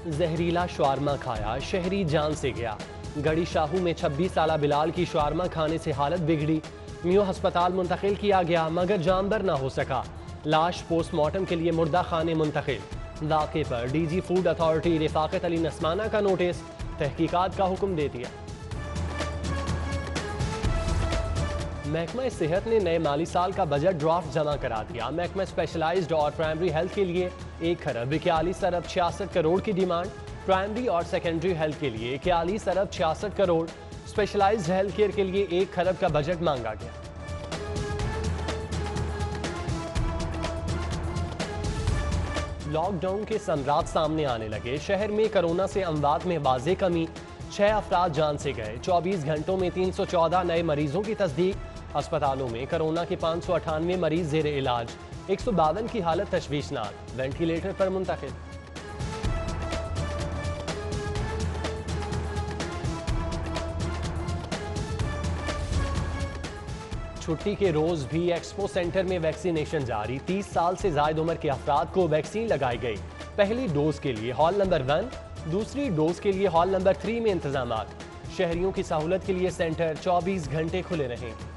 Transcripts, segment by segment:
जहरीला शवारमा खाया, शहरी जान से गया। गढ़ी शाहू में 26 साला बिलाल की शवारमा खाने से हालत बिगड़ी। मियो अस्पताल मुंतकिल किया गया मगर जानबर न हो सका। लाश पोस्टमार्टम के लिए मुर्दा खाने मुंतकिल। वाक़े पर डीजी फूड अथॉरिटी रिफाकत अली नस्माना का नोटिस, तहकीकात का हुक्म दे दिया। महकमा सेहत ने नए माली साल का बजट ड्राफ्ट जमा करा दिया। महकमा स्पेशलाइज्ड और प्राइमरी हेल्थ के लिए 1 अरब 46 करोड़ की डिमांड। प्राइमरी और सेकेंडरी हेल्थ के लिए 41 अरब 66 करोड़, स्पेशलाइज्ड हेल्थ केयर के लिए 1 खरब का बजट मांगा गया। लॉकडाउन के संरात सामने आने लगे। शहर में कोरोना से अमवात में वाज़ेह कमी, 6 अफराद जान से गए। 24 घंटों में 314 नए मरीजों की तस्दीक। अस्पतालों में कोरोना के 598 मरीज जेर इलाज। 152 की हालत तशवीशनाक, वेंटिलेटर पर मुंतकिल। छुट्टी के रोज भी एक्सपो सेंटर में वैक्सीनेशन जारी। 30 साल से ज्यादा उम्र के अफराद को वैक्सीन लगाई गई। पहली डोज के लिए हॉल नंबर 1, दूसरी डोज के लिए हॉल नंबर 3 में इंतजामात। शहरियों की सहूलत के लिए सेंटर 24 घंटे खुले रहेंगे।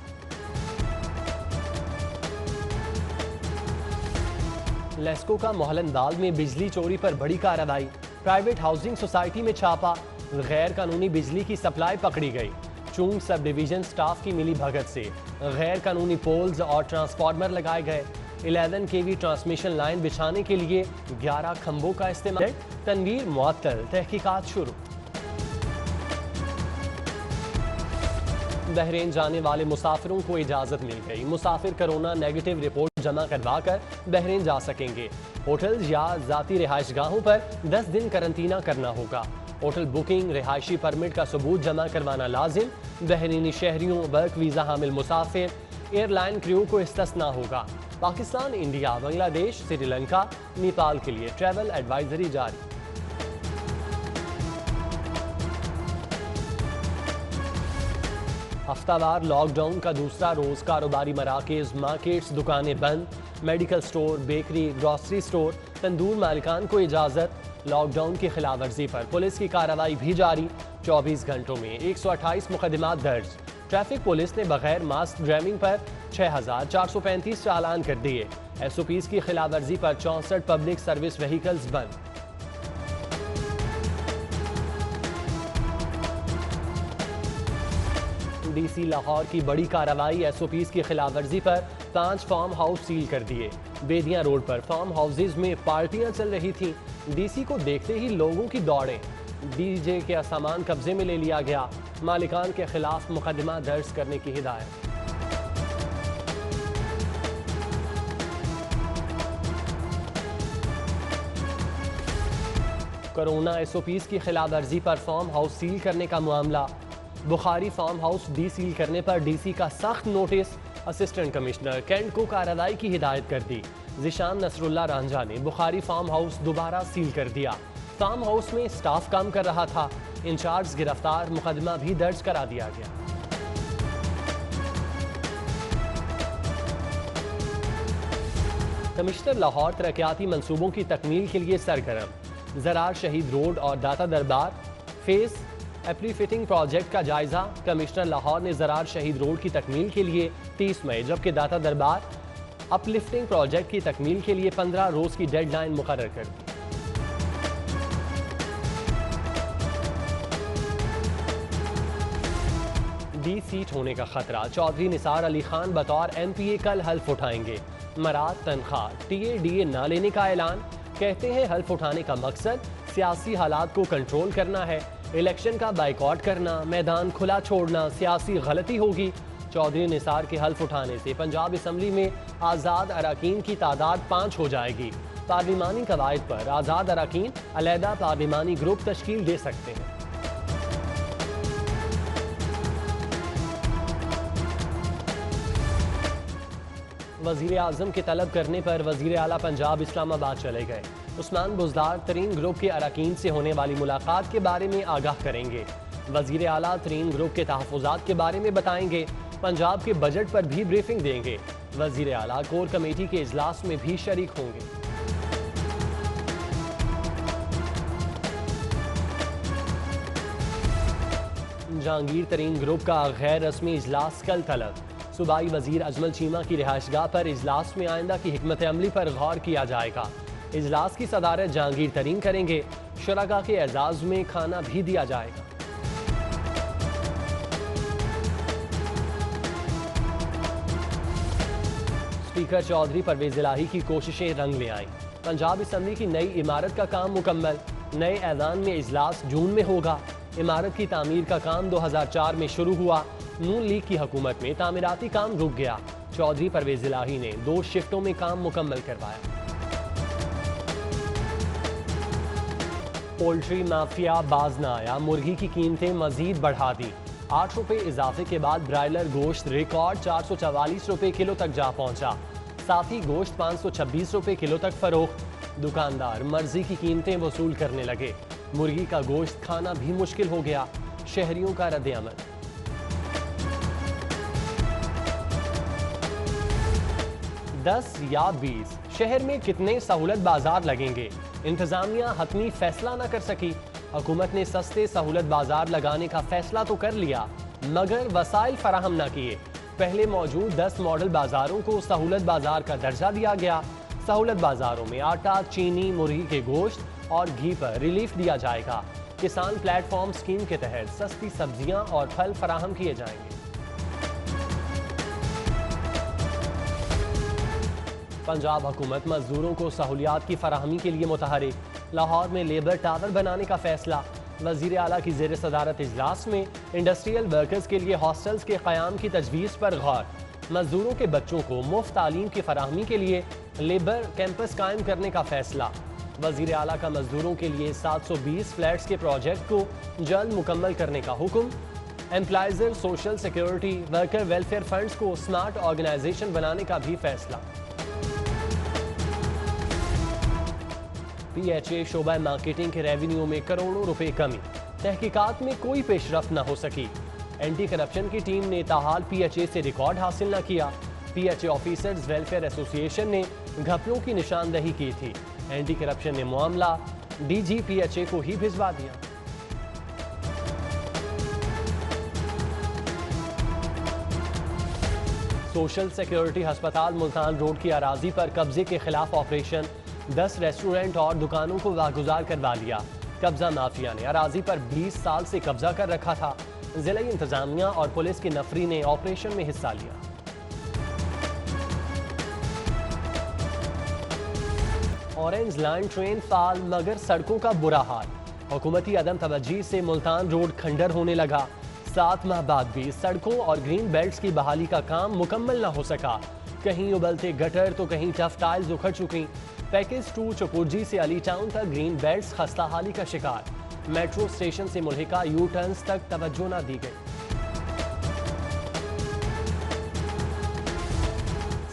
लेस्को का मोहलंदाल में बिजली चोरी पर बड़ी कार्रवाई। प्राइवेट हाउसिंग सोसाइटी में छापा, गैर कानूनी बिजली की सप्लाई पकड़ी गई। चूंग सब डिवीजन स्टाफ की मिली भगत से गैर कानूनी पोल्स और ट्रांसफार्मर लगाए गए। 11 केवी ट्रांसमिशन लाइन बिछाने के लिए 11 खंभों का इस्तेमाल। तनवीर मुअत्तल, तहकीकात शुरू। बहरीन जाने वाले मुसाफिरों को इजाजत मिल गई। मुसाफिर कोरोना नेगेटिव रिपोर्ट जमा करवा कर बहरीन जा सकेंगे। होटल या जाती रिहाइशगाहों पर 10 दिन करंतना करना होगा। होटल बुकिंग, रिहायशी परमिट का सबूत जमा करवाना लाजिम। बहरीनी शहरियों, वर्क वीजा हामिल मुसाफिर, एयरलाइन क्रू को इस्तिस्ना होगा। पाकिस्तान, इंडिया, बांग्लादेश, श्रीलंका, नेपाल के लिए ट्रैवल एडवाइजरी जारी। हफ्तावार लॉकडाउन का दूसरा रोज, कारोबारी मराकज, मार्केट्स, दुकानें बंद। Medical store, bakery, grocery store, tandoor मालिकान को इजाजत। लॉकडाउन की खिलाफ वर्जी पर पुलिस की कार्रवाई भी जारी। 24 घंटों में 128 मुकदमात दर्ज। ट्रैफिक पुलिस ने बगैर मास्क ड्राइविंग पर 6435 चालान कर दिए। SOPs की खिलाफ वर्जी पर 64 पब्लिक सर्विस व्हीकल्स बंद। DC लाहौर की बड़ी कार्रवाई। SOPs की खिलाफ वर्जी पर 5 फार्म हाउस सील कर दिए। बेदियां रोड पर फार्म हाउसेज में पार्टियां चल रही थीं। DC को देखते ही लोगों की दौड़ें। DJ के सामान कब्जे में ले लिया गया। मालिकान के खिलाफ मुकदमा दर्ज करने की हिदायत। कोरोना SOPs की खिलाफ वर्जी पर फार्म हाउस सील करने का मामला। Bukhari farm house deseal करने पर DC का सख्त नोटिस। असिस्टेंट कमिश्नर कैंट को कार्रवाई की हिदायत कर दी। जिशान नसरुल्ला रांझा ने बुखारी फार्म हाउस दोबारा सील कर दिया। फार्म हाउस में स्टाफ काम कर रहा था। इंचार्ज गिरफ्तार, मुकदमा भी दर्ज करा दिया गया। कमिश्नर लाहौर तरक्याती मंसूबों की तकमील के लिए सरगर्म। जरार शहीद रोड और दाता दरबार फेस एप्री फिटिंग प्रोजेक्ट का जायजा। कमिश्नर लाहौर ने जरार शहीद रोड की तकमील के लिए 30 मई, जबकि दाता दरबार अपलिफ्टिंग प्रोजेक्ट की तकमील के लिए 15 रोज की डेडलाइन मुकर्रर कर दी। डी सीट होने का खतरा। चौधरी निसार अली खान बतौर MPA कल हल्फ उठाएंगे। मराद तनख्वाह TADA न लेने का ऐलान। कहते हैं हल्फ उठाने का मकसद सियासी हालात को कंट्रोल करना है। इलेक्शन का बाइकआउट करना, मैदान खुला छोड़ना सियासी गलती होगी। चौधरी निसार के हल्फ उठाने से पंजाब असम्बली में आज़ाद अराकीन की तादाद 5 हो जाएगी। पार्लिमानी कवायद पर आज़ाद अराकीन अलहदा पार्लिमानी ग्रुप तश्कील दे सकते हैं। वज़ीर आज़म के तलब करने पर वज़ीर आला पंजाब इस्लामाबाद चले गए। उस्मान बुज़दार तरीन ग्रुप के अरकान से होने वाली मुलाकात के बारे में आगाह करेंगे। वज़ीर आला तरीन ग्रुप के तहफ़्फ़ुज़ात के बारे में बताएंगे। पंजाब के बजट पर भी ब्रीफिंग देंगे। वज़ीर आला कोर कमेटी के इजलास में भी शरीक होंगे। जहांगीर तरीन ग्रुप का गैर रस्मी इजलास कल तलब। सूबाई वजीर अजमल चीमा की रिहाइशगाह पर इजलास में आइंदा की हिकमत अमली पर गौर किया जाएगा। इजलास की सदारत जहांगीर तरीन करेंगे। शुरका के एजाज में खाना भी दिया जाएगा। स्पीकर चौधरी परवेज इलाही की कोशिशें रंग ले आईं। पंजाब असम्बली की नई इमारत का काम मुकम्मल। नए ऐलान में इजलास जून में होगा। इमारत की तामीर का काम 2004 में शुरू हुआ। नून लीग की हुकूमत में तामीराती काम रुक गया। चौधरी परवेज इलाही ने 2 शिफ्टों में काम मुकम्मल करवाया। पोल्ट्री माफिया बाज न आया, मुर्गी की कीमतें मजीद बढ़ा दी। 8 रुपए इजाफे के बाद ब्रायलर गोश्त रिकॉर्ड 444 रुपए किलो तक जा पहुंचा। साथ ही गोश्त 526 रुपए किलो तक फरोख्त। दुकानदार मर्जी की कीमतें वसूल करने लगे। मुर्गी का गोश्त खाना भी मुश्किल हो गया। शहरियों का रद्द अमल। दस या 20 शहर में कितने सहूलत बाजार लगेंगे? इंतजामिया हतमी फैसला न कर सकी। हुकूमत ने सस्ते सहूलत बाजार लगाने का फैसला तो कर लिया, मगर वसाइल फराहम न किए। पहले मौजूद 10 मॉडल बाजारों को सहूलत बाजार का दर्जा दिया गया। सहूलत बाजारों में आटा, चीनी, मुर्गी के गोश्त और घी पर रिलीफ दिया जाएगा। किसान प्लेटफॉर्म स्कीम के तहत सस्ती सब्जियां और फल फराहम किए जाएंगे। पंजाब हुकूमत मजदूरों को सहूलियात की फराहमी के लिए मुतहरिक। लाहौर में लेबर टावर बनाने का फैसला। वजीर आला की ज़ेर सदारत इजलास में इंडस्ट्रियल वर्कर्स के लिए हॉस्टल्स के क़याम की तजवीज़ पर गौर। मजदूरों के बच्चों को मुफ्त तालीम की फराहमी के लिए लेबर कैंपस कायम करने का फैसला। वजीर आला का मजदूरों के लिए 720 फ्लैट्स के प्रोजेक्ट को जल्द मुकम्मल करने का हुक्म। Employers social security worker welfare funds को स्मार्ट ऑर्गेनाइजेशन बनाने का भी फैसला। PHA शोबा मार्केटिंग के रेवेन्यू में करोड़ों रुपए कमी। तहकीकात में कोई पेशरफ न हो सकी। एंटी करप्शन की टीम ने ताहाल PHA से रिकॉर्ड हासिल न किया। PHA ऑफिसर्स वेलफेयर एसोसिएशन ने घपलों की निशानदही की थी। एंटी करप्शन ने मामला DG PHA को ही भिजवा दिया। सोशल सिक्योरिटी अस्पताल मुल्तान रोड की अराजी पर कब्जे के खिलाफ ऑपरेशन। 10 रेस्टोरेंट और दुकानों को वागुजार करवा लिया। कब्जा माफिया ने अराजी पर 20 साल से कब्जा कर रखा था। जिला इंतजामिया और पुलिस की नफरी ने ऑपरेशन में हिस्सा लिया। ऑरेंज लाइन ट्रेन फाल, मगर सड़कों का बुरा हाल। हुकूमती अदम तवज्जी से मुल्तान रोड खंडर होने लगा। 7 माह बाद भी सड़कों और ग्रीन बेल्ट्स की बहाली का काम मुकम्मल न हो सका। कहीं उबलते गटर तो कहीं टफ टाइल्स उखड़ चुकी। पैकेज 2 चपुर्जी से अली टाउन तक ग्रीन बेल्ट्स खस्ता हाली का शिकार। मेट्रो स्टेशन से मुल्हिका यू टर्न्स तक तवज्जो न दी गई।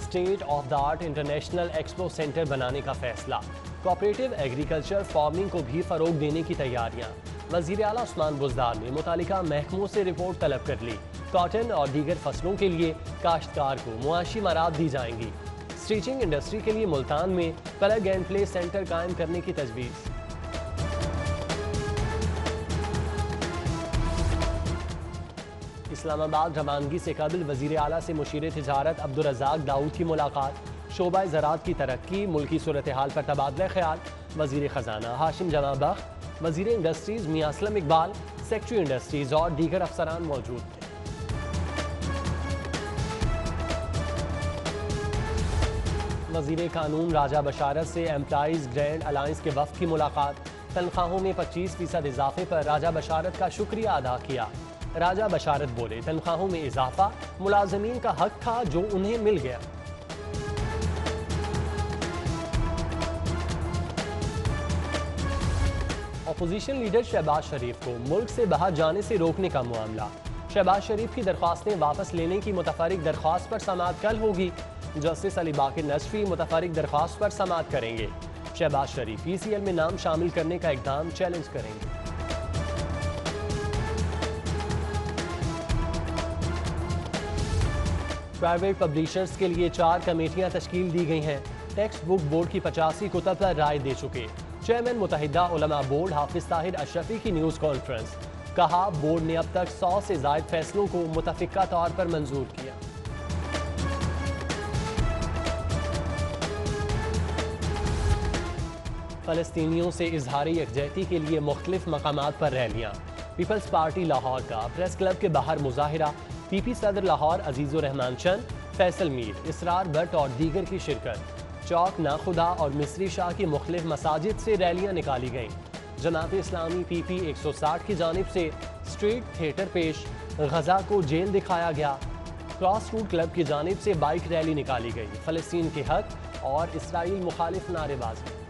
State of the art international expo centre बनाने का फैसला। कोऑपरेटिव एग्रीकल्चर फार्मिंग को भी फरोग देने की तैयारियां। वजीर आला उस्मान बुज़दार ने मुतालिका महकमों से रिपोर्ट तलब कर ली। कॉटन और दीगर फसलों के लिए काश्तकार को मुआशी मराद दी जाएंगी। स्टिचिंग इंडस्ट्री के लिए मुल्तान में प्लग एंड प्ले सेंटर कायम करने की तजवीज़। इस्लामाबाद रवानगी से कबल वजीर आला से मुशीर तिजारत अब्दुल रज़ाक दाऊद की मुलाकात। शोबा ज़राअत की तरक्की, मुल्की सूरत हाल पर तबादला ख्याल। वजीर ख़जाना हाशिम जमा बख्श, वजीर इंडस्ट्रीज़ मियां असलम इकबाल, सेक्रेटरी इंडस्ट्रीज़ और दीगर अफसरान मौजूद थे। वजीर कानून राजा बशारत से एम्प्लॉइज़ ग्रैंड अलायंस के वफ़द की मुलाकात। तनख्वाहों में 25% इजाफे पर राजा बशारत का शुक्रिया अदा किया। राजा बशारत बोले, तनख्वाहों में इजाफा मुलाजमीन का हक था जो उन्हें मिल गया। अपोजिशन लीडर शहबाज शरीफ को मुल्क से बाहर जाने से रोकने का मामला। शहबाज शरीफ की दरख्वास्तें वापस लेने की मुतफरिक दरख्वास्त पर समाअत कल होगी। जस्टिस अली बाकिर नसफी मुतफरिक दरख्वास्त पर समाअत करेंगे। शहबाज शरीफ PCL में नाम शामिल करने का इक़दाम चैलेंज करेंगे। प्राइवेट पब्लिशर्स के लिए 4 कमेटियां तश्कील दी गई हैं। टेक्स्ट बुक बोर्ड की 85 कुतब पर राय दे चुके। चेयरमैन मुत्तहिदा उलमा बोर्ड हाफिज ताहिर अशरफी की न्यूज़ कॉन्फ्रेंस। कहा बोर्ड ने अब तक 100 से ज़ायद फैसलों को मुतफ़िका तौर पर मंजूर किया। फ़लस्तीनियों से इजहार यकजहती के लिए मुख्तलिफ मकामात पर रैलियाँ। पीपल्स पार्टी लाहौर का प्रेस क्लब के बाहर मुजाहिरा। पीपी सदर लाहौर अजीज़ुर रहमान चंद, फैसल मीर, इसरार भट्ट और दीगर की शिरकत। चौक नाखुदा और मिस्री शाह की मुख्तलिफ मसाजिद से रैलियाँ निकाली गईं। जमात इस्लामी PP 160 की जानिब से स्ट्रीट थिएटर पेश। गजा को जेल दिखाया गया। क्रॉस रूट क्लब की जानिब से बाइक रैली निकाली गई। फ़लस्तीन के हक और इसराइल मुखालिफ नारेबाजी।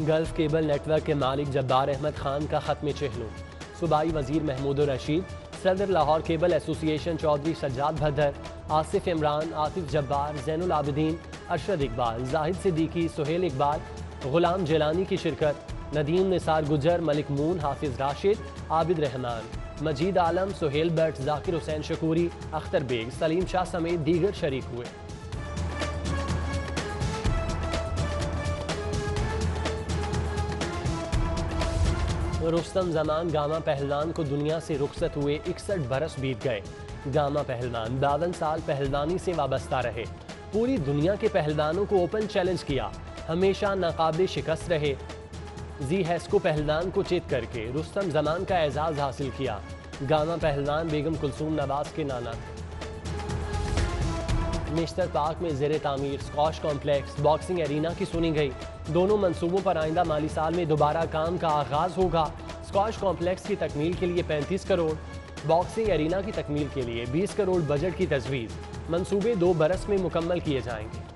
गल्फ केबल नेटवर्क के मालिक जब्बार अहमद खान का खत्म चहलू। सूबाई वजीर महमूद रशीद, सदर लाहौर केबल एसोसिएशन चौधरी सज्जाद भद्दर, आसिफ इमरान, आतिफ जब्बार, जैनुल आबिदीन, अरशद इकबाल, जाहिद सिद्दीकी, सुहेल इकबाल, गुलाम जेलानी की शिरकत। नदीम निसार गुजर, मलिक मून, हाफिज राशिद, आबिद रहमान, मजीद आलम, सुहेल भट्ट, जाकिर हुसैन शकूरी, अख्तर बेग, सलीम शाह समेत दीगर शरीक हुए। रुस्तम जमान गामा पहलवान को दुनिया से रुखसत हुए 61 बरस बीत गए। गामा पहलवान 52 साल पहलवानी से वाबस्ता रहे। पूरी दुनिया के पहलवानों को ओपन चैलेंज किया, हमेशा नाकाबिल शिकस्त रहे। जी हैस्को पहलवान को चित करके रुस्तम जमान का एजाज हासिल किया। गामा पहलवान बेगम कुलसूम नवाज के नाना थे। मिस्टर पार्क में ज़ेरे तामीर स्क्वाश कॉम्प्लेक्स, बॉक्सिंग एरिना की सुनी गई। दोनों मंसूबों पर आइंदा माली साल में दोबारा काम का आगाज होगा। स्क्वाश कॉम्प्लेक्स की तकमील के लिए 35 करोड़, बॉक्सिंग एरिना की तकमील के लिए 20 करोड़ बजट की तजवीज़। मंसूबे 2 बरस में मुकम्मल किए जाएंगे।